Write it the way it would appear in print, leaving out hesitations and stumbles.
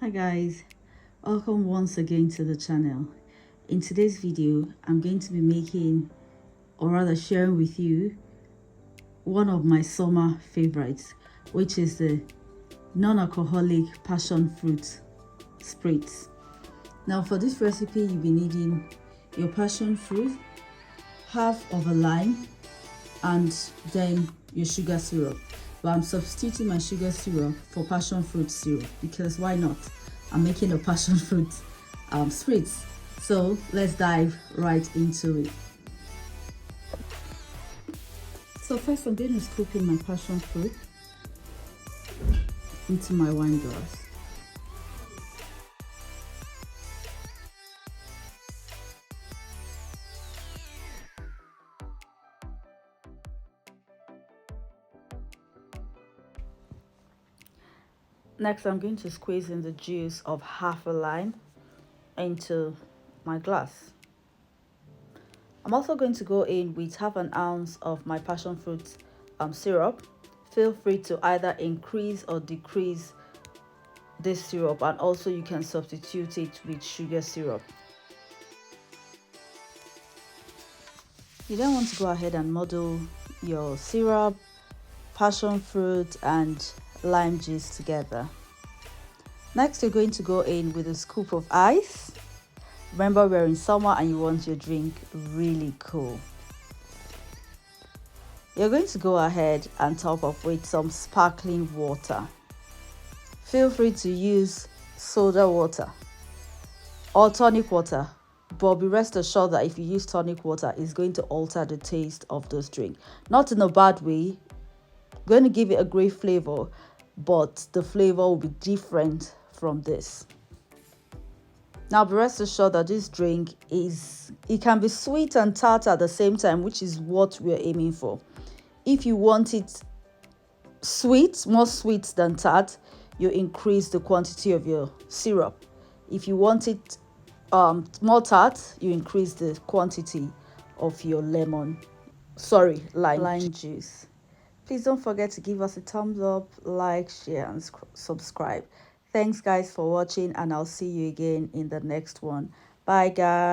Hi guys, welcome once again to the channel. In today's video, I'm going to be making, or rather sharing with you, one of my summer favorites, which is the non-alcoholic passion fruit spritz. Now for this recipe, you'll be needing your passion fruit, half of a lime, and then your sugar syrup. But I'm substituting my sugar syrup for passion fruit syrup because why not? I'm making a passion fruit spritz. So let's dive right into it. So first I'm going to scoop in my passion fruit into my wine glass. Next, I'm going to squeeze in the juice of half a lime into my glass. I'm also going to go in with half an ounce of my passion fruit syrup. Feel free to either increase or decrease this syrup, and also you can substitute it with sugar syrup. You then want to go ahead and muddle your syrup, passion fruit and lime juice together. Next, you're going to go in with a scoop of ice. Remember, we're in summer and you want your drink really cool. You're going to go ahead and top up with some sparkling water. Feel free to use soda water or tonic water, but be rest assured that if you use tonic water, it's going to alter the taste of this drink. Not in a bad way, going to give it a great flavor, but the flavor will be different from this. Now be rest assured that this drink it can be sweet and tart at the same time, which is what we're aiming for. If you want it sweet, more sweet than tart, you increase the quantity of your syrup. If you want it more tart, you increase the quantity of your lime juice. Please don't forget to give us a thumbs up, like, share and subscribe. Thanks guys for watching, and I'll see you again in the next one. Bye guys.